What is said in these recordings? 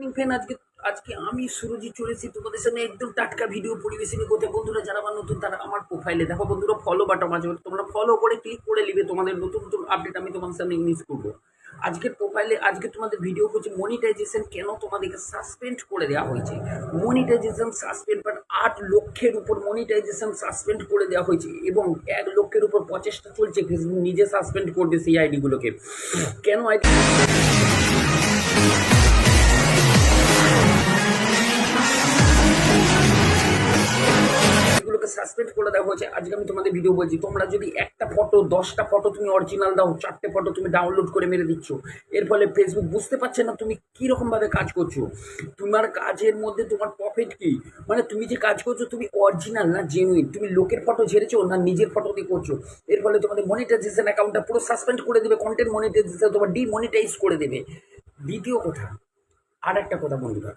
Morning friend, আজকে আজকে আমি সুরজিৎ চলেছি তোমাদের সামনে একদম টাটকা ভিডিও পরিবেশন করতে। বন্ধুরা যারা আমার নতুন, তারা আমার প্রোফাইলে দেখো বন্ধুরা, ফলো বাটন আছে, তোমরা ফলো করে ক্লিক করে নিবে। তোমাদের নতুন নতুন আপডেট আমি তোমাদের সামনে ইউজ করবো। আজকের প্রোফাইলে আজকে তোমাদের ভিডিও হচ্ছে মনিটাইজেশন কেন তোমাদেরকে সাসপেন্ড করে দেওয়া হয়েছে। মনিটাইজেশন সাসপেন্ড, বাট 8 লক্ষের উপর মনিটাইজেশন সাসপেন্ড করে দেওয়া হয়েছে এবং 1 লক্ষের উপর প্রচেষ্টা চলছে ফেসবুক নিজে সাসপেন্ড করবে সেই আইডিগুলোকে। কেন আইডি সাসপেন্ড করে দেওয়া হয়েছে আজকে আমি তোমাদের ভিডিও বলছি। তোমরা যদি একটা ফটো 10টা ফটো তুমি অরিজিনাল দাও, 4টে ফটো তুমি ডাউনলোড করে মেরে দিচ্ছ, এর ফলে ফেসবুক বুঝতে পারছে না তুমি কিরকম ভাবে কাজ করছো। তোমার কাজের মধ্যে তোমার প্রফিট কি, মানে তুমি যে কাজ করছো তুমি অরিজিনাল না জেনুইন, তুমি লোকের ফটো ঝেড়েছো না নিজের ফটো দিয়ে করছো। এর ফলে তোমাদের মনিটাইজেশন অ্যাকাউন্টটা পুরো সাসপেন্ড করে দেবে, কন্টেন্ট মনিটাইজেশন তোমার ডিমনিটাইজ করে দেবে। দ্বিতীয় কথা, আর একটা কথা বন্ধুরা,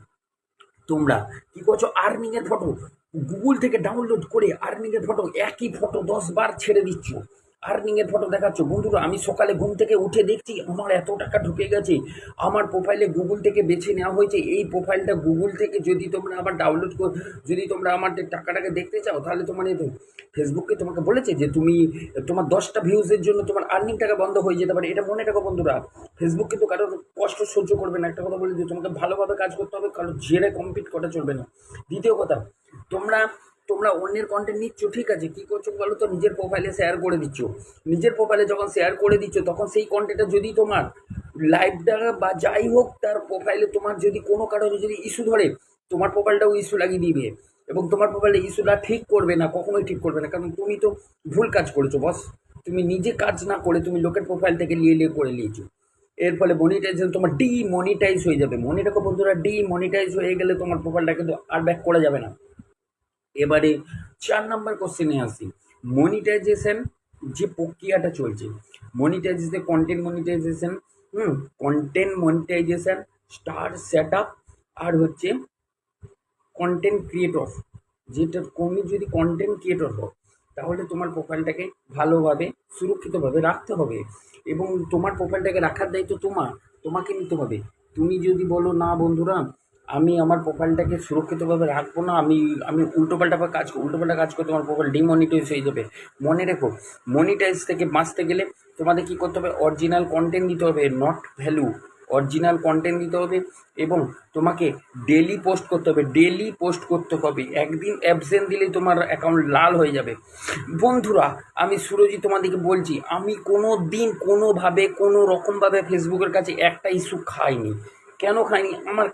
তোমরা কি করছো, আর্নিং এর ফটো গুগল থেকে ডাউনলোড করে আর্নিং এর ফটো, একই ফটো 10 বার ছেড়ে দিচ্ছ, আর্নিং এর ফটো দেখাচ্ছ। বন্ধুরা আমি সকালে ঘুম থেকে উঠে দেখছি আমার এত টাকা ঢুকে গেছে, আমার প্রোফাইলে গুগল থেকে বেছে নেওয়া হয়েছে। এই প্রোফাইলটা গুগল থেকে যদি তোমরা আবার ডাউনলোড কর, যদি তোমরা আমার টাকাটাকে দেখতে চাও, তাহলে তোমার ফেসবুককে তোমাকে বলেছে যে তুমি তোমার 10টা ভিউজের জন্য তোমার আর্নিং টাকা বন্ধ হয়ে যেতে পারে। এটা মনে রাখো বন্ধুরা, ফেসবুক কিন্তু কারোর কষ্ট সহ্য করবে না। একটা কথা বলে যে তোমাকে ভালোভাবে কাজ করতে হবে, কারোর জেরে কমপ্লিট করা চলবে না। দ্বিতীয় কথা, তোমরা তোমরা অন্যের কন্টেন্ট নিচ্ছ, ঠিক আছে, কি করছো বলো তো, নিজের প্রোফাইলে শেয়ার করে দিচ্ছ। নিজের প্রোফাইলে যখন শেয়ার করে দিচ্ছ, তখন সেই কন্টেন্টটা যদি তোমার লাইভটা বা যাই হোক তার প্রোফাইলে তোমার যদি কোনো কারণে যদি ইস্যু ধরে, তোমার প্রোফাইলটাও ইস্যু লাগিয়ে দিবে এবং তোমার প্রোফাইলে ইস্যুটা ঠিক করবে না, কখনোই ঠিক করবে না, কারণ তুমি তো ভুল কাজ করেছো বস। তুমি নিজে কাজ না করে তুমি লোকের প্রোফাইল থেকে নিয়ে করে নিয়েছো। এর ফলে মনিটাইজেশন তোমার ডিমনিটাইজ হয়ে যাবে। মনে রাখো বন্ধুরা, ডিমনিটাইজ হয়ে গেলে তোমার প্রোফাইলটা কিন্তু আর ব্যাক করা যাবে না। এবারে 4 নম্বর কোশ্চেনে আসি, মনিটাইজেশন যে প্রক্রিয়াটা চলছে, monetization, content monetization, content monetization, star set up, আর হচ্ছে কন্টেন্ট ক্রিয়েটর। যেটা তুমি যদি কন্টেন্ট ক্রিয়েটর হও, তাহলে তোমার প্রোফাইলটাকে ভালোভাবে সুরক্ষিতভাবে রাখতে হবে এবং তোমার প্রোফাইলটাকে রাখার দায়িত্ব তোমাকে নিতে হবে। তুমি যদি বলো না বন্ধুরা আমি আমার প্রোফাইলটাকে সুরক্ষিতভাবে রাখবো না, আমি আমি উল্টোপাল্টা কাজ করে তোমার প্রোফাইল ডিমনিটাইজ হয়ে যাবে। মনে রেখো, মনিটাইজ থেকে বাঁচতে গেলে তোমাদের কী করতে হবে, অরিজিনাল কন্টেন্ট দিতে হবে, নট ভ্যালু। অরিজিনাল কন্টেন্ট দিতে হবে এবং তোমাকে ডেলি পোস্ট করতে হবে। একদিন অ্যাবসেন্ট দিলেই তোমার অ্যাকাউন্ট লাল হয়ে যাবে। বন্ধুরা আমি সুরজিৎ তোমাদেরকে বলছি, আমি কোনো দিন কোনোভাবে কোনো রকমভাবে ফেসবুকের কাছে একটা ইস্যু খাইনি। কেন খাইনি? আমার